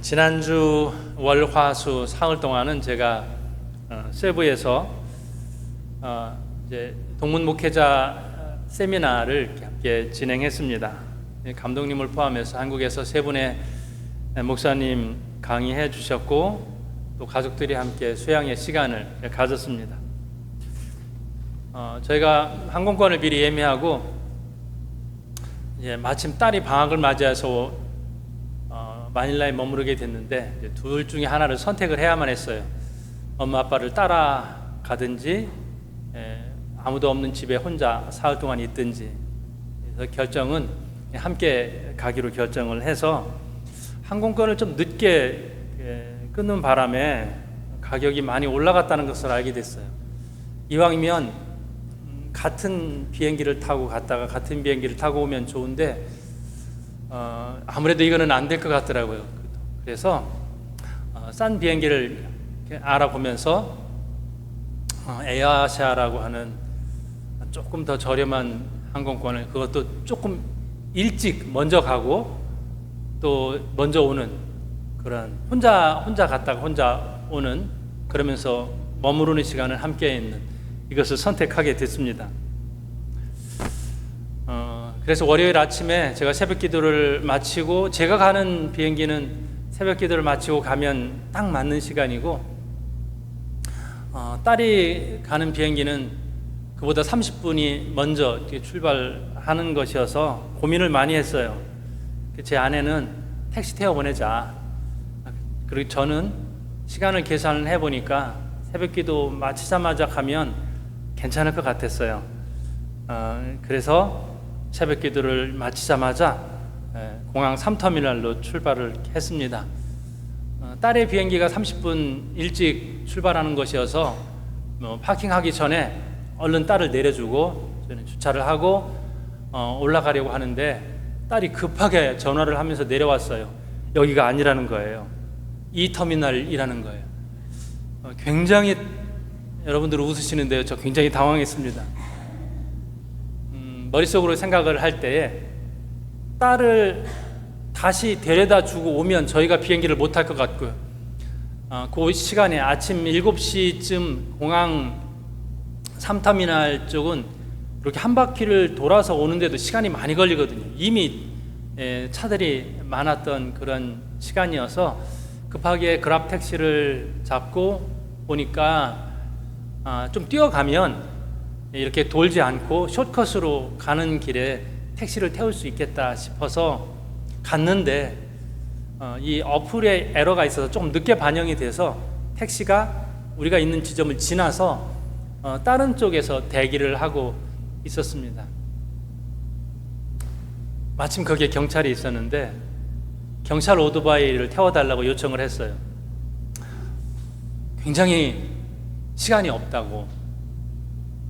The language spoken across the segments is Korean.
지난주 월, 화, 수 사흘 동안은 제가 세부에서 이제 동문 목회자 세미나를 함께 진행했습니다. 감독님을 포함해서 한국에서 세 분의 목사님 강의해 주셨고 또 가족들이 함께 수양의 시간을 가졌습니다. 저희가 항공권을 미리 예매하고 마침 딸이 방학을 맞이해서 마닐라에 머무르게 됐는데 둘 중에 하나를 선택을 해야만 했어요. 엄마 아빠를 따라가든지 아무도 없는 집에 혼자 사흘 동안 있든지. 그래서 결정은 함께 가기로 결정을 해서 항공권을 좀 늦게 끊는 바람에 가격이 많이 올라갔다는 것을 알게 됐어요. 이왕이면 같은 비행기를 타고 갔다가 같은 비행기를 타고 오면 좋은데 아무래도 이거는 안 될 것 같더라고요. 그래서 싼 비행기를 알아보면서 에어아시아라고 하는 조금 더 저렴한 항공권을, 그것도 조금 일찍 먼저 가고 또 먼저 오는 그런 혼자 갔다가 혼자 오는, 그러면서 머무르는 시간을 함께 있는 이것을 선택하게 됐습니다. 그래서 월요일 아침에 제가 새벽 기도를 마치고, 제가 가는 비행기는 새벽 기도를 마치고 가면 딱 맞는 시간이고, 딸이 가는 비행기는 그보다 30분이 먼저 출발하는 것이어서 고민을 많이 했어요. 제 아내는 택시 태워 보내자. 그리고 저는 시간을 계산을 해보니까 새벽 기도 마치자마자 가면 괜찮을 것 같았어요. 그래서 새벽 기도를 마치자마자 공항 3터미널로 출발을 했습니다. 딸의 비행기가 30분 일찍 출발하는 것이어서 파킹하기 전에 얼른 딸을 내려주고 저는 주차를 하고 올라가려고 하는데, 딸이 급하게 전화를 하면서 내려왔어요. 여기가 아니라는 거예요. 이 터미널이라는 거예요. 굉장히, 여러분들 웃으시는데요, 저 굉장히 당황했습니다. 머릿속으로 생각을 할 때에 딸을 다시 데려다 주고 오면 저희가 비행기를 못 탈 것 같고요. 그 시간에 아침 7시쯤 공항 3터미널 쪽은 이렇게 한 바퀴를 돌아서 오는데도 시간이 많이 걸리거든요. 이미 차들이 많았던 그런 시간이어서 급하게 그랍 택시를 잡고 보니까 좀 뛰어가면 이렇게 돌지 않고 숏컷으로 가는 길에 택시를 태울 수 있겠다 싶어서 갔는데, 이 어플에 에러가 있어서 조금 늦게 반영이 돼서 택시가 우리가 있는 지점을 지나서 다른 쪽에서 대기를 하고 있었습니다. 마침 거기에 경찰이 있었는데 경찰 오토바이를 태워달라고 요청을 했어요. 굉장히 시간이 없다고,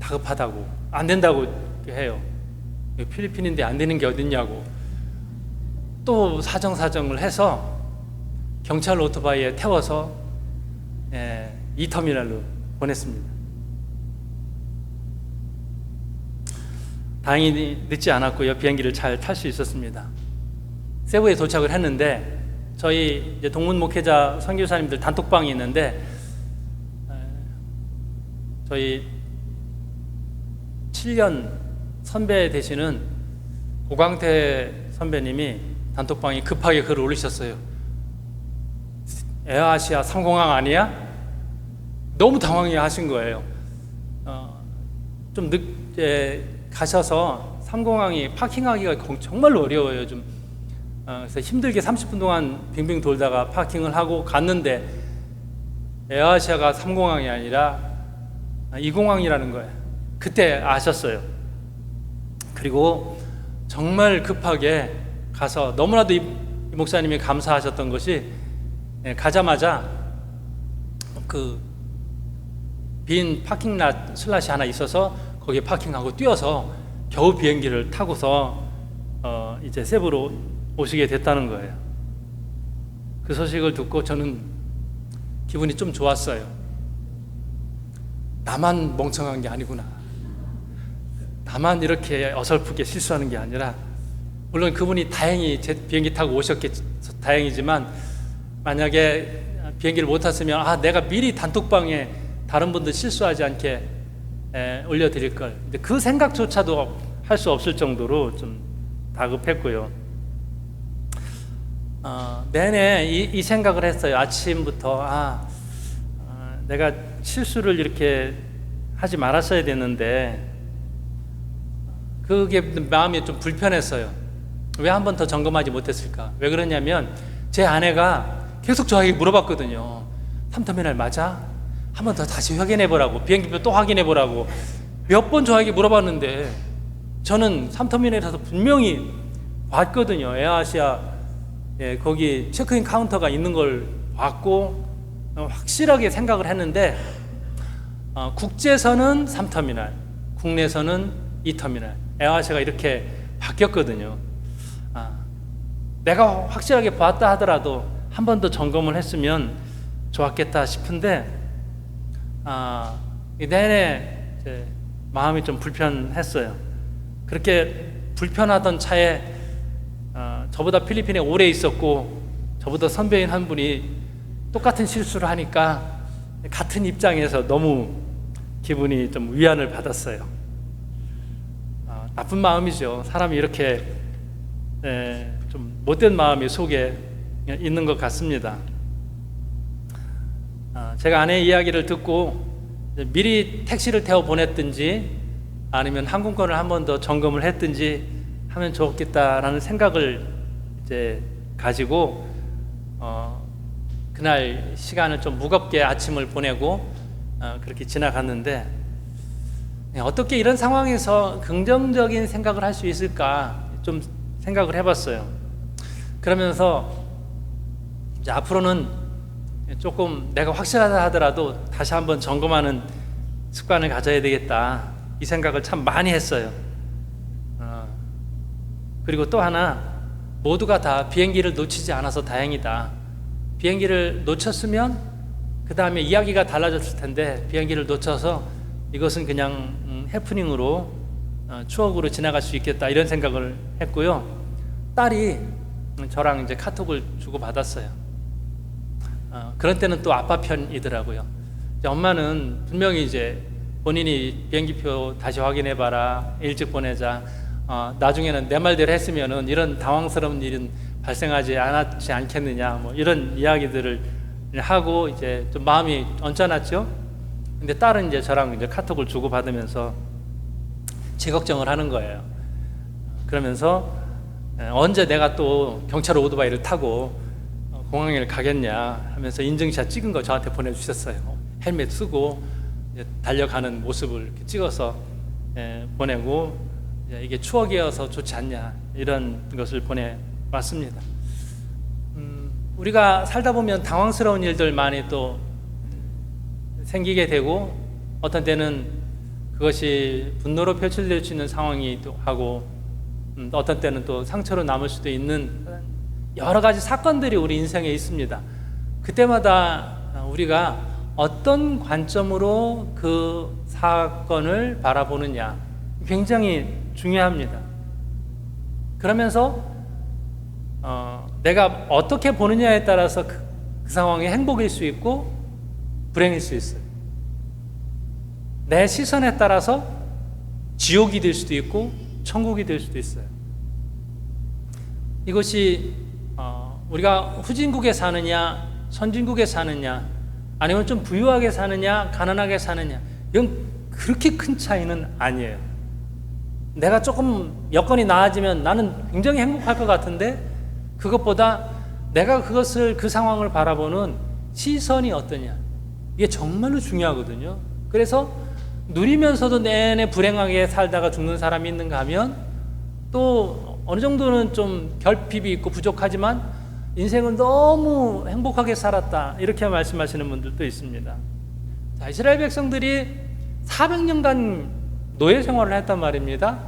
다급하다고, 안 된다고 해요. 필리핀인데 안 되는 게 어딨냐고 또 사정을 해서 경찰 오토바이에 태워서 이 터미널로 보냈습니다. 다행히 늦지 않았고요, 비행기를 잘 탈 수 있었습니다. 세부에 도착을 했는데 저희 이제 동문 목회자 선교사님들 단톡방이 있는데, 저희 7년 선배 되시는 고광태 선배님이 단톡방에 급하게 글을 올리셨어요. 에어아시아 3공항 아니야? 너무 당황해 하신 거예요. 좀 늦게 가셔서 3공항이 파킹하기가 정말로 어려워요. 그래서 힘들게 30분 동안 빙빙 돌다가 파킹을 하고 갔는데 에어아시아가 3공항이 아니라 2공항이라는 거예요. 그때 아셨어요. 그리고 정말 급하게 가서, 너무나도 이 목사님이 감사하셨던 것이 가자마자 그 빈 파킹랏 슬롯이 하나 있어서 거기에 파킹하고 뛰어서 겨우 비행기를 타고서 이제 세부로 오시게 됐다는 거예요. 그 소식을 듣고 저는 기분이 좀 좋았어요. 나만 멍청한 게 아니구나. 나만 이렇게 어설프게 실수하는 게 아니라, 물론 그분이 다행히 제 비행기 타고 오셨겠죠. 다행이지만 만약에 비행기를 못 탔으면 내가 미리 단톡방에 다른 분들 실수하지 않게 올려드릴 걸. 근데 그 생각조차도 할 수 없을 정도로 좀 다급했고요. 내내 이 생각을 했어요. 아침부터 내가 실수를 이렇게 하지 말았어야 되는데, 그게 마음이 좀 불편했어요. 왜 한 번 더 점검하지 못했을까? 왜 그러냐면 제 아내가 계속 저에게 물어봤거든요. 3터미널 맞아? 한 번 더 다시 확인해 보라고, 비행기표 또 확인해 보라고 몇 번 저에게 물어봤는데, 저는 3터미널에서 분명히 봤거든요. 에어아시아 거기 체크인 카운터가 있는 걸 봤고 확실하게 생각을 했는데, 국제선은 3터미널, 국내선은 2터미널, 에어아시아가 이렇게 바뀌었거든요. 내가 확실하게 봤다 하더라도 한 번 더 점검을 했으면 좋았겠다 싶은데, 내내 마음이 좀 불편했어요. 그렇게 불편하던 차에 저보다 필리핀에 오래 있었고 저보다 선배인 한 분이 똑같은 실수를 하니까 같은 입장에서 너무 기분이 좀 위안을 받았어요. 나쁜 마음이죠. 사람이 이렇게 좀 못된 마음이 속에 있는 것 같습니다. 제가 아내의 이야기를 듣고 미리 택시를 태워 보냈든지 아니면 항공권을 한 번 더 점검을 했든지 하면 좋겠다라는 생각을 이제 가지고 그날 시간을 좀 무겁게 아침을 보내고 그렇게 지나갔는데, 어떻게 이런 상황에서 긍정적인 생각을 할 수 있을까 좀 생각을 해봤어요. 그러면서 이제 앞으로는 조금 내가 확실하다 하더라도 다시 한번 점검하는 습관을 가져야 되겠다, 이 생각을 참 많이 했어요. 그리고 또 하나, 모두가 다 비행기를 놓치지 않아서 다행이다. 비행기를 놓쳤으면 그 다음에 이야기가 달라졌을 텐데, 비행기를 놓쳐서 이것은 그냥 해프닝으로 추억으로 지나갈 수 있겠다, 이런 생각을 했고요. 딸이 저랑 이제 카톡을 주고 받았어요. 그런 때는 또 아빠 편이더라고요. 이제 엄마는 분명히 이제 본인이 비행기표 다시 확인해봐라, 일찍 보내자, 나중에는 내 말대로 했으면은 이런 당황스러운 일은 발생하지 않았지 않겠느냐, 뭐 이런 이야기들을 하고 이제 좀 마음이 언짢았죠. 근데 딸은 이제 저랑 이제 카톡을 주고 받으면서 제 걱정을 하는 거예요. 그러면서 언제 내가 또 경찰 오토바이를 타고 공항에 가겠냐 하면서 인증샷 찍은 거 저한테 보내주셨어요. 헬멧 쓰고 달려가는 모습을 이렇게 찍어서 보내고, 이게 추억이어서 좋지 않냐, 이런 것을 보내왔습니다. 우리가 살다 보면 당황스러운 일들 많이 또 생기게 되고, 어떤 때는 그것이 분노로 표출될 수 있는 상황이기도 하고, 어떤 때는 또 상처로 남을 수도 있는 여러 가지 사건들이 우리 인생에 있습니다. 그때마다 우리가 어떤 관점으로 그 사건을 바라보느냐 굉장히 중요합니다. 그러면서 내가 어떻게 보느냐에 따라서 그 상황이 행복일 수 있고 불행일 수 있어요. 내 시선에 따라서 지옥이 될 수도 있고 천국이 될 수도 있어요. 이것이 우리가 후진국에 사느냐 선진국에 사느냐, 아니면 좀 부유하게 사느냐 가난하게 사느냐, 이건 그렇게 큰 차이는 아니에요. 내가 조금 여건이 나아지면 나는 굉장히 행복할 것 같은데, 그것보다 내가 그 상황을 바라보는 시선이 어떠냐, 이게 정말로 중요하거든요. 그래서 누리면서도 내내 불행하게 살다가 죽는 사람이 있는가 하면, 또 어느 정도는 좀 결핍이 있고 부족하지만 인생은 너무 행복하게 살았다, 이렇게 말씀하시는 분들도 있습니다. 자, 이스라엘 백성들이 400년간 노예 생활을 했단 말입니다.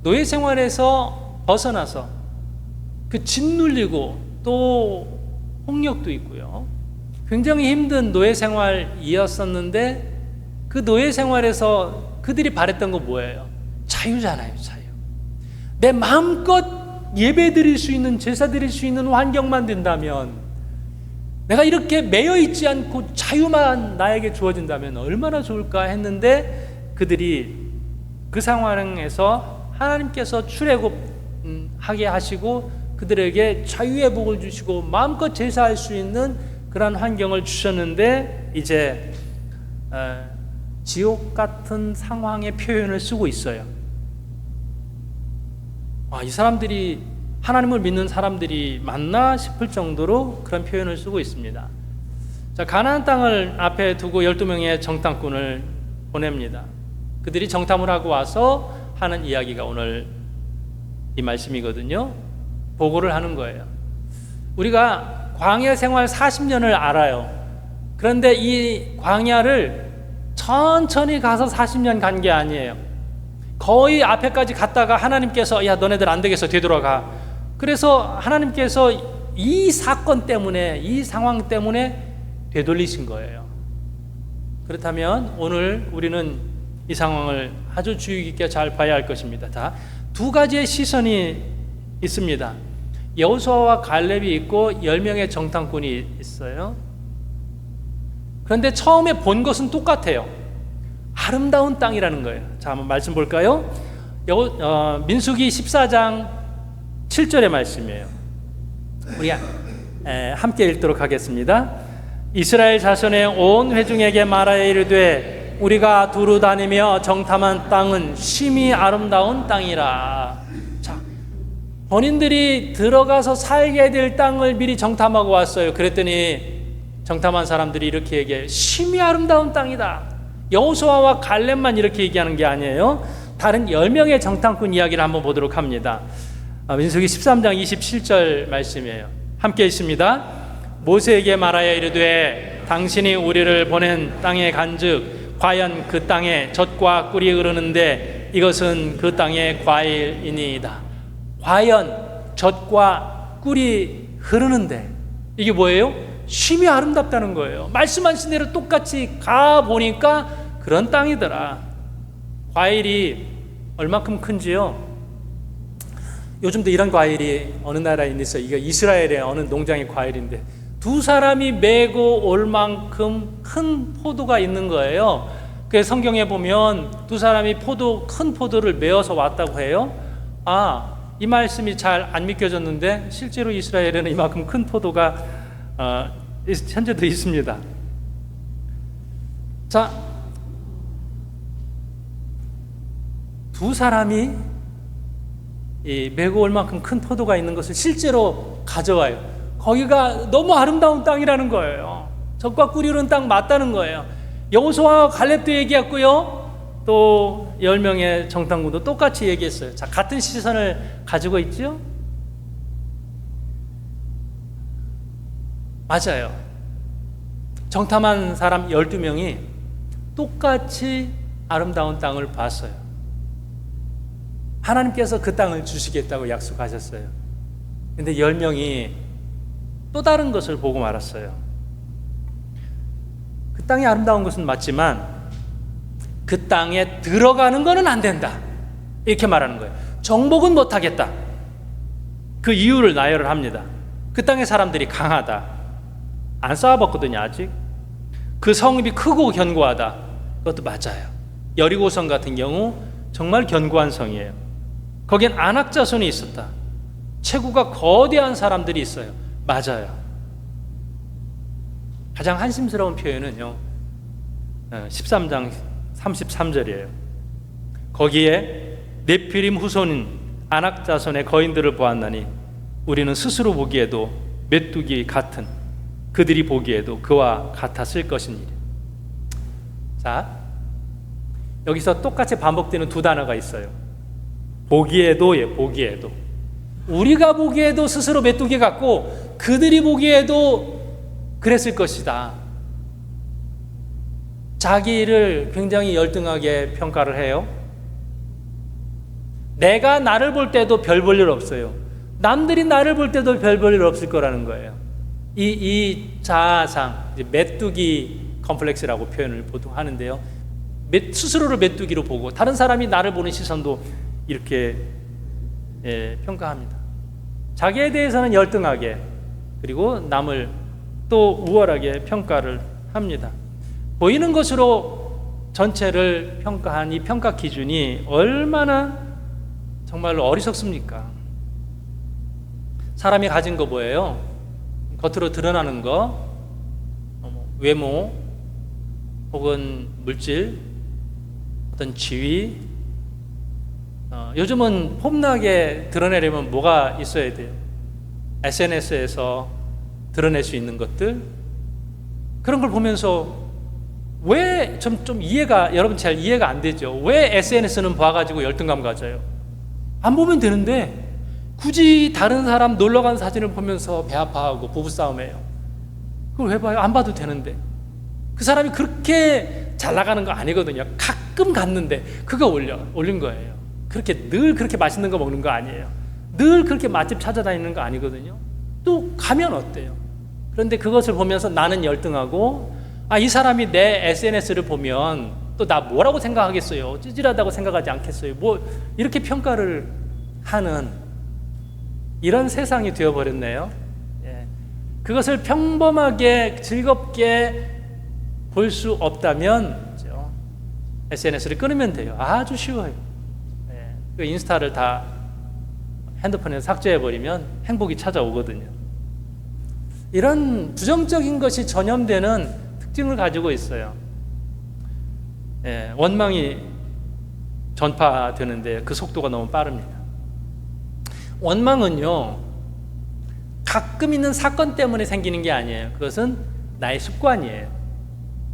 노예 생활에서 벗어나서 그 짓눌리고 또 폭력도 있고요, 굉장히 힘든 노예 생활이었었는데, 그 노예 생활에서 그들이 바랬던 거 뭐예요? 자유잖아요, 자유. 내 마음껏 예배 드릴 수 있는, 제사 드릴 수 있는 환경만 된다면 내가 이렇게 매여 있지 않고 자유만 나에게 주어진다면 얼마나 좋을까 했는데 그들이 그 상황에서 하나님께서 출애굽하게 하시고 그들에게 자유의 복을 주시고 마음껏 제사할 수 있는 그런 환경을 주셨는데 이제 지옥 같은 상황의 표현을 쓰고 있어요. 이 사람들이 하나님을 믿는 사람들이 맞나 싶을 정도로 그런 표현을 쓰고 있습니다. 자, 가나안 땅을 앞에 두고 12명의 정탐꾼을 보냅니다. 그들이 정탐을 하고 와서 하는 이야기가 오늘 이 말씀이거든요. 보고를 하는 거예요. 우리가 광야 생활 40년을 알아요. 그런데 이 광야를 천천히 가서 40년 간 게 아니에요. 거의 앞에까지 갔다가 하나님께서 야 너네들 안 되겠어 되돌아가. 그래서 하나님께서 이 사건 때문에 이 상황 때문에 되돌리신 거예요. 그렇다면 오늘 우리는 이 상황을 아주 주의 깊게 잘 봐야 할 것입니다. 자, 두 가지의 시선이 있습니다. 여호수아와 갈렙이 있고 10명의 정탐꾼이 있어요. 그런데 처음에 본 것은 똑같아요. 아름다운 땅이라는 거예요. 자, 한번 말씀 볼까요? 민수기 14장 7절의 말씀이에요. 우리 함께 읽도록 하겠습니다. 이스라엘 자손의 온 회중에게 말하여 이르되 우리가 두루 다니며 정탐한 땅은 심히 아름다운 땅이라. 자, 본인들이 들어가서 살게 될 땅을 미리 정탐하고 왔어요. 그랬더니 정탐한 사람들이 이렇게 얘기해요. 심히 아름다운 땅이다. 여호수아와 갈렙만 이렇게 얘기하는 게 아니에요. 다른 10명의 정탐꾼 이야기를 한번 보도록 합니다. 민수기 13장 27절 말씀이에요. 함께 있습니다. 모세에게 말하여 이르되 당신이 우리를 보낸 땅에 간즉 과연 그 땅에 젖과 꿀이 흐르는데 이것은 그 땅의 과일이니이다. 과연 젖과 꿀이 흐르는데 이게 뭐예요? 심히 아름답다는 거예요. 말씀하신 대로 똑같이 가보니까 그런 땅이더라. 과일이 얼마큼 큰지요? 요즘도 이런 과일이 어느 나라에 있어요. 이거 이스라엘의 어느 농장의 과일인데 두 사람이 메고 올 만큼 큰 포도가 있는 거예요. 그래서 성경에 보면 두 사람이 큰 포도를 메어서 왔다고 해요. 이 말씀이 잘 안 믿겨졌는데 실제로 이스라엘에는 이만큼 큰 포도가 현재도 있습니다. 자, 두 사람이 메고 올 만큼 큰 포도가 있는 것을 실제로 가져와요. 거기가 너무 아름다운 땅이라는 거예요. 젖과 꿀이 흐르는 땅 맞다는 거예요. 여호수아와 갈렙도 얘기했고요. 또 10명의 정탐꾼도 똑같이 얘기했어요. 자, 같은 시선을 가지고 있죠? 맞아요. 정탐한 사람 12명이 똑같이 아름다운 땅을 봤어요. 하나님께서 그 땅을 주시겠다고 약속하셨어요. 근데 10명이 또 다른 것을 보고 말았어요. 그 땅이 아름다운 것은 맞지만 그 땅에 들어가는 것은 안 된다. 이렇게 말하는 거예요. 정복은 못하겠다. 그 이유를 나열을 합니다. 그 땅의 사람들이 강하다. 안 싸워봤거든요 아직. 그 성읍이 크고 견고하다. 그것도 맞아요. 여리고성 같은 경우 정말 견고한 성이에요. 거긴 아낙 자손이 있었다. 체구가 거대한 사람들이 있어요. 맞아요. 가장 한심스러운 표현은요 13장 33절이에요. 거기에 네피림 후손인 아낙 자손의 거인들을 보았나니 우리는 스스로 보기에도 메뚜기 같은 그들이 보기에도 그와 같았을 것이니라. 자, 여기서 똑같이 반복되는 두 단어가 있어요. 보기에도예요. 보기에도. 우리가 보기에도 스스로 메뚜기 같고 그들이 보기에도 그랬을 것이다. 자기를 굉장히 열등하게 평가를 해요. 내가 나를 볼 때도 별 볼 일 없어요. 남들이 나를 볼 때도 별 볼 일 없을 거라는 거예요. 이 자아상, 메뚜기 컴플렉스라고 표현을 보통 하는데요. 스스로를 메뚜기로 보고 다른 사람이 나를 보는 시선도 이렇게 평가합니다. 자기에 대해서는 열등하게, 그리고 남을 또 우월하게 평가를 합니다. 보이는 것으로 전체를 평가한 이 평가 기준이 얼마나 정말로 어리석습니까? 사람이 가진 거 뭐예요? 겉으로 드러나는 거, 외모, 혹은 물질, 어떤 지위. 요즘은 폼나게 드러내려면 뭐가 있어야 돼요? SNS에서 드러낼 수 있는 것들. 그런 걸 보면서 왜 좀 이해가, 여러분 잘 이해가 안 되죠? 왜 SNS는 봐가지고 열등감 가져요? 안 보면 되는데 굳이 다른 사람 놀러 간 사진을 보면서 배 아파하고 부부싸움해요. 그걸 왜 봐요? 안 봐도 되는데. 그 사람이 그렇게 잘 나가는 거 아니거든요. 가끔 갔는데 그거 올린 거예요. 그렇게 늘 그렇게 맛있는 거 먹는 거 아니에요. 늘 그렇게 맛집 찾아다니는 거 아니거든요. 또 가면 어때요? 그런데 그것을 보면서 나는 열등하고, 이 사람이 내 SNS를 보면 또 나 뭐라고 생각하겠어요? 찌질하다고 생각하지 않겠어요? 뭐 이렇게 평가를 하는 이런 세상이 되어버렸네요. 그것을 평범하게 즐겁게 볼 수 없다면 SNS를 끊으면 돼요. 아주 쉬워요. 그 인스타를 다 핸드폰에 삭제해버리면 행복이 찾아오거든요. 이런 부정적인 것이 전염되는 특징을 가지고 있어요. 원망이 전파되는데 그 속도가 너무 빠릅니다. 원망은요, 가끔 있는 사건 때문에 생기는 게 아니에요. 그것은 나의 습관이에요.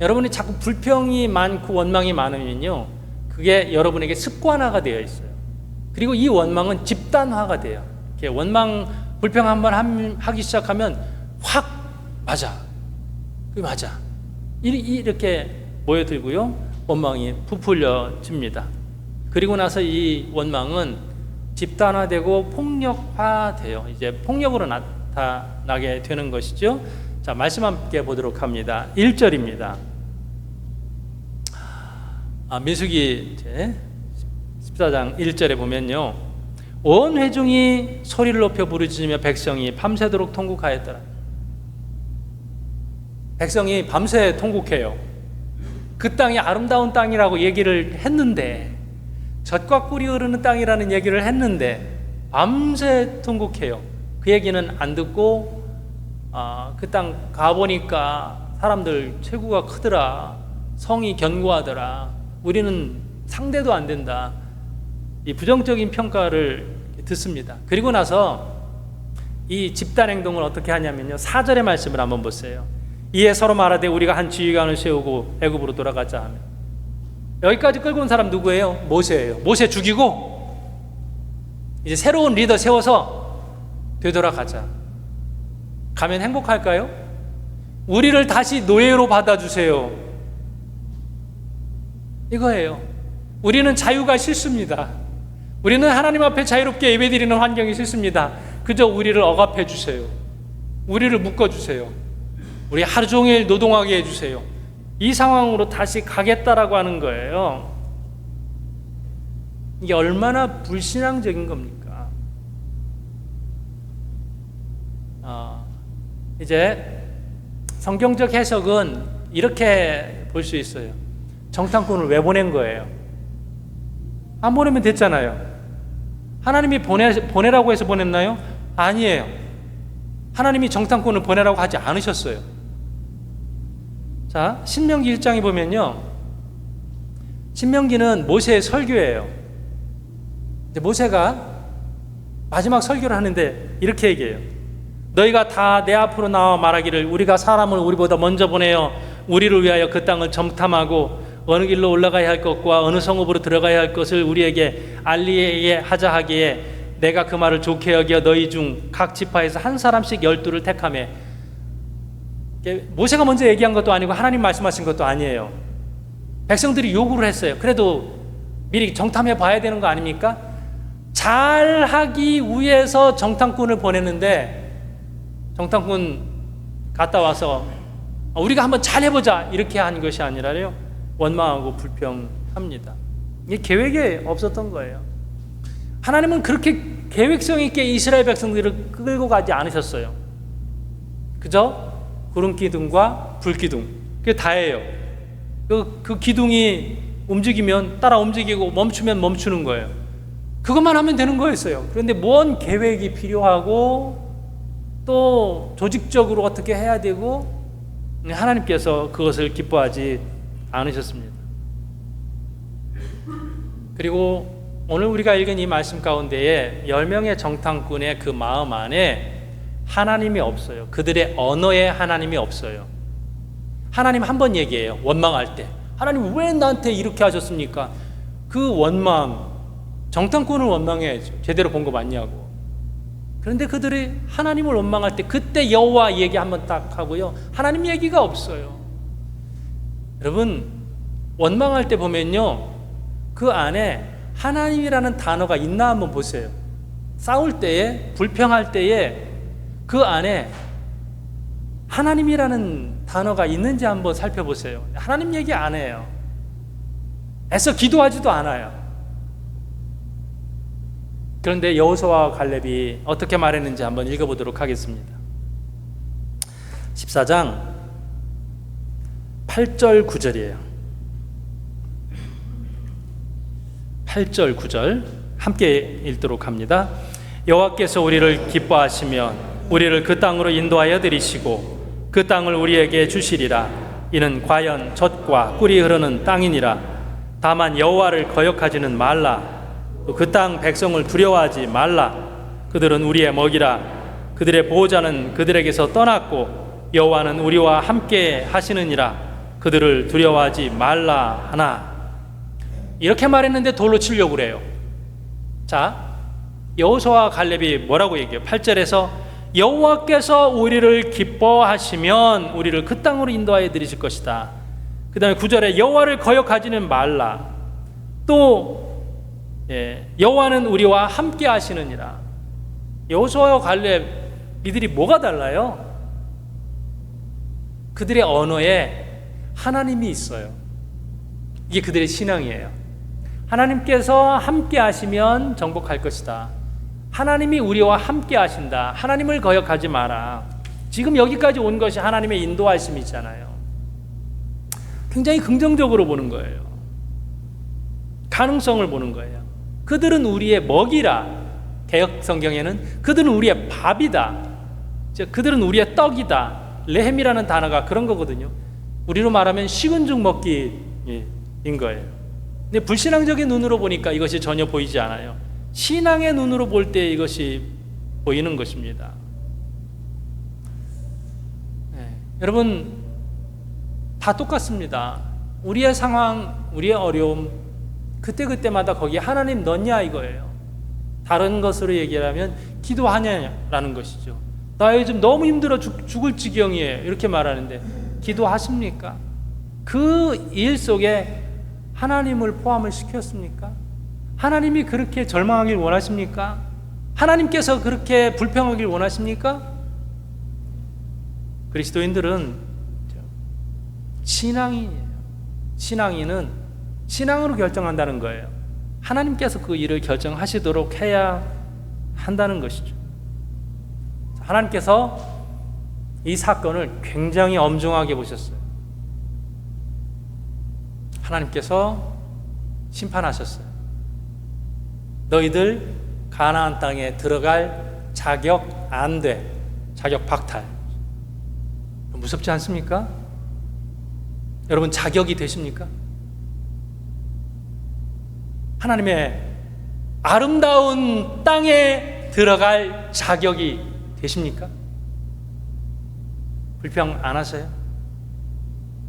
여러분이 자꾸 불평이 많고 원망이 많으면요, 그게 여러분에게 습관화가 되어 있어요. 그리고 이 원망은 집단화가 돼요. 이렇게 원망, 불평 한번 하기 시작하면 확 맞아, 그게 맞아, 이렇게 모여들고요, 원망이 부풀려집니다. 그리고 나서 이 원망은 집단화되고 폭력화돼요. 이제 폭력으로 나타나게 되는 것이죠. 자, 말씀 함께 보도록 합니다. 1절입니다. 민수기 14장 1절에 보면요, 온 회중이 소리를 높여 부르짖으며 백성이 밤새도록 통곡하였더라. 백성이 밤새 통곡해요. 그 땅이 아름다운 땅이라고 얘기를 했는데, 젖과 꿀이 흐르는 땅이라는 얘기를 했는데 밤새 통곡해요. 그 얘기는 안 듣고 그 땅 가보니까 사람들 체구가 크더라, 성이 견고하더라, 우리는 상대도 안 된다, 이 부정적인 평가를 듣습니다. 그리고 나서 이 집단 행동을 어떻게 하냐면요, 4절의 말씀을 한번 보세요. 이에 서로 말하되 우리가 한 지휘관을 세우고 애굽으로 돌아가자 하며. 여기까지 끌고 온 사람 누구예요? 모세예요. 모세 죽이고 이제 새로운 리더 세워서 되돌아가자. 가면 행복할까요? 우리를 다시 노예로 받아주세요, 이거예요. 우리는 자유가 싫습니다. 우리는 하나님 앞에 자유롭게 예배드리는 환경이 싫습니다. 그저 우리를 억압해 주세요. 우리를 묶어주세요. 우리 하루 종일 노동하게 해주세요. 이 상황으로 다시 가겠다라고 하는 거예요. 이게 얼마나 불신앙적인 겁니까? 이제 성경적 해석은 이렇게 볼 수 있어요. 정탐꾼을 왜 보낸 거예요? 안 보내면 됐잖아요. 하나님이 보내라고 해서 보냈나요? 아니에요. 하나님이 정탐꾼을 보내라고 하지 않으셨어요. 자, 신명기 1장에 보면요, 신명기는 모세의 설교예요. 이제 모세가 마지막 설교를 하는데 이렇게 얘기해요. 너희가 다 내 앞으로 나와 말하기를 우리가 사람을 우리보다 먼저 보내어 우리를 위하여 그 땅을 정탐하고 어느 길로 올라가야 할 것과 어느 성읍으로 들어가야 할 것을 우리에게 알리게 하자 하기에 내가 그 말을 좋게 여겨 너희 중 각 지파에서 한 사람씩 12를 택하매. 모세가 먼저 얘기한 것도 아니고 하나님 말씀하신 것도 아니에요. 백성들이 요구를 했어요. 그래도 미리 정탐해 봐야 되는 거 아닙니까? 잘하기 위해서 정탐꾼을 보냈는데 정탐꾼 갔다 와서 우리가 한번 잘해보자 이렇게 한 것이 아니라요, 원망하고 불평합니다. 이게 계획에 없었던 거예요. 하나님은 그렇게 계획성 있게 이스라엘 백성들을 끌고 가지 않으셨어요. 그저 구름 기둥과 불 기둥, 그게 다예요. 그 기둥이 움직이면 따라 움직이고 멈추면 멈추는 거예요. 그것만 하면 되는 거였어요. 그런데 뭔 계획이 필요하고 또 조직적으로 어떻게 해야 되고, 하나님께서 그것을 기뻐하지 않으셨습니다. 그리고 오늘 우리가 읽은 이 말씀 가운데에 10명의 정탐꾼의 그 마음 안에 하나님이 없어요. 그들의 언어에 하나님이 없어요. 하나님 한 번 얘기해요. 원망할 때 하나님 왜 나한테 이렇게 하셨습니까? 그 원망, 정탐꾼을 원망해야죠. 제대로 본 거 맞냐고. 그런데 그들이 하나님을 원망할 때 그때 여호와 얘기 한번 딱 하고요, 하나님 얘기가 없어요. 여러분, 원망할 때 보면요, 그 안에 하나님이라는 단어가 있나 한번 보세요. 싸울 때에, 불평할 때에 그 안에 하나님이라는 단어가 있는지 한번 살펴보세요. 하나님 얘기 안 해요. 애써 기도하지도 않아요. 그런데 여호수아와 갈렙이 어떻게 말했는지 한번 읽어보도록 하겠습니다. 14장 8절 9절이에요. 8절 9절 함께 읽도록 합니다. 여호와께서 우리를 기뻐하시면 우리를 그 땅으로 인도하여 들이시고 그 땅을 우리에게 주시리라. 이는 과연 젖과 꿀이 흐르는 땅이니라. 다만 여호와를 거역하지는 말라. 그 땅 백성을 두려워하지 말라. 그들은 우리의 먹이라. 그들의 보호자는 그들에게서 떠났고 여호와는 우리와 함께 하시느니라. 그들을 두려워하지 말라 하나. 이렇게 말했는데 돌로 치려고 그래요. 자, 여호수아와 갈렙이 뭐라고 얘기해요? 8절에서 여호와께서 우리를 기뻐하시면 우리를 그 땅으로 인도하여 드리실 것이다. 그 다음에 9절에 여호와를 거역하지는 말라. 또 여호와는 우리와 함께 하시느니라. 여호수아와 갈렙 이들이 뭐가 달라요? 그들의 언어에 하나님이 있어요. 이게 그들의 신앙이에요. 하나님께서 함께 하시면 정복할 것이다. 하나님이 우리와 함께 하신다. 하나님을 거역하지 마라. 지금 여기까지 온 것이 하나님의 인도하심이잖아요. 굉장히 긍정적으로 보는 거예요. 가능성을 보는 거예요. 그들은 우리의 먹이라. 개역 성경에는 그들은 우리의 밥이다. 그들은 우리의 떡이다. 레헴이라는 단어가 그런 거거든요. 우리로 말하면 식은 죽 먹기인 거예요. 근데 불신앙적인 눈으로 보니까 이것이 전혀 보이지 않아요. 신앙의 눈으로 볼 때 이것이 보이는 것입니다. 여러분, 다 똑같습니다. 우리의 상황, 우리의 어려움, 그때그때마다 거기에 하나님 넣냐 이거예요. 다른 것으로 얘기하면 기도하냐라는 것이죠. 나 요즘 너무 힘들어 죽을 지경이에요. 이렇게 말하는데 기도하십니까? 그 일 속에 하나님을 포함을 시켰습니까? 하나님이 그렇게 절망하길 원하십니까? 하나님께서 그렇게 불평하길 원하십니까? 그리스도인들은 신앙인이에요. 신앙인은 신앙으로 결정한다는 거예요. 하나님께서 그 일을 결정하시도록 해야 한다는 것이죠. 하나님께서 이 사건을 굉장히 엄중하게 보셨어요. 하나님께서 심판하셨어요. 너희들 가나안 땅에 들어갈 자격 안 돼. 자격 박탈. 무섭지 않습니까? 여러분, 자격이 되십니까? 하나님의 아름다운 땅에 들어갈 자격이 되십니까? 불평 안 하세요?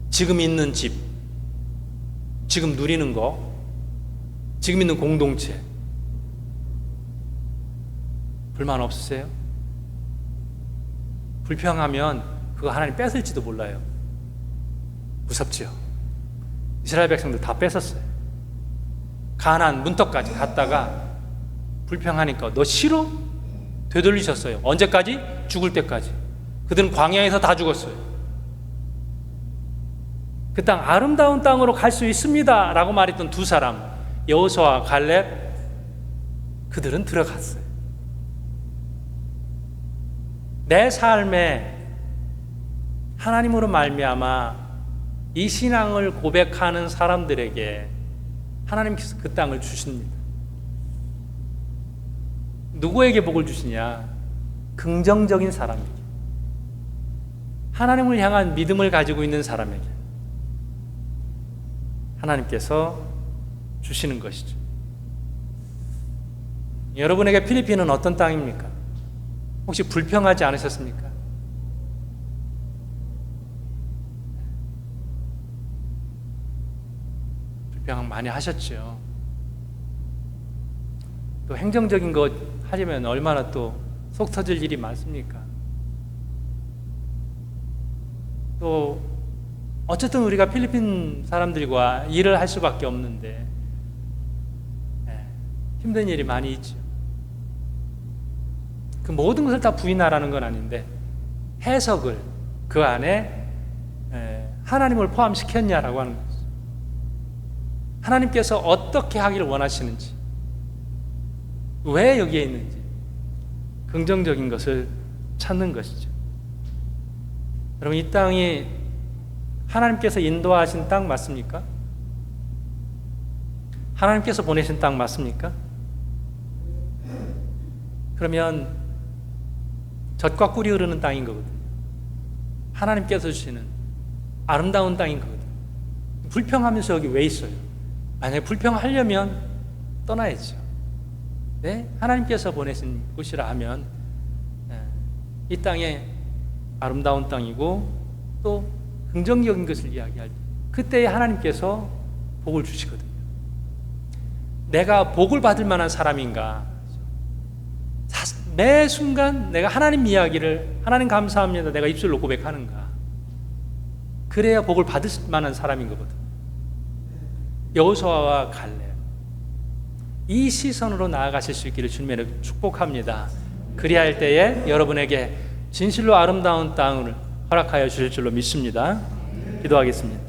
지금 있는 집, 지금 누리는 거, 지금 있는 공동체 불만 없으세요? 불평하면 그거 하나님 뺏을지도 몰라요. 무섭지요? 이스라엘 백성들 다 뺏었어요. 가나안 문턱까지 갔다가 불평하니까 너 싫어? 되돌리셨어요. 언제까지? 죽을 때까지. 그들은 광야에서 다 죽었어요. 그 땅 아름다운 땅으로 갈 수 있습니다 라고 말했던 두 사람, 여호수아와 갈렙, 그들은 들어갔어요. 내 삶에 하나님으로 말미암아 이 신앙을 고백하는 사람들에게 하나님께서 그 땅을 주십니다. 누구에게 복을 주시냐? 긍정적인 사람에게, 하나님을 향한 믿음을 가지고 있는 사람에게 하나님께서 주시는 것이죠. 여러분에게 필리핀은 어떤 땅입니까? 혹시 불평하지 않으셨습니까? 불평 많이 하셨죠. 또 행정적인 것 하려면 얼마나 또 속 터질 일이 많습니까? 또 어쨌든 우리가 필리핀 사람들과 일을 할 수밖에 없는데 힘든 일이 많이 있죠. 그 모든 것을 다 부인하라는 건 아닌데 해석을 그 안에 하나님을 포함시켰냐라고 하는 거죠. 하나님께서 어떻게 하기를 원하시는지, 왜 여기에 있는지 긍정적인 것을 찾는 것이죠. 여러분, 이 땅이 하나님께서 인도하신 땅 맞습니까? 하나님께서 보내신 땅 맞습니까? 그러면 젖과 꿀이 흐르는 땅인 거거든요. 하나님께서 주시는 아름다운 땅인 거거든요. 불평하면서 여기 왜 있어요? 만약에 불평하려면 떠나야죠. 네? 하나님께서 보내신 곳이라 하면 이 땅에 아름다운 땅이고 또 긍정적인 것을 이야기할 때 그때에 하나님께서 복을 주시거든요. 내가 복을 받을 만한 사람인가? 매 순간 내가 하나님 이야기를, 하나님 감사합니다, 내가 입술로 고백하는가? 그래야 복을 받을 만한 사람인 거거든요. 여호수아와 갈렙, 이 시선으로 나아가실 수 있기를 주님의 축복합니다. 그리할 때에 여러분에게 진실로 아름다운 땅을 허락하여 주실 줄로 믿습니다. 기도하겠습니다.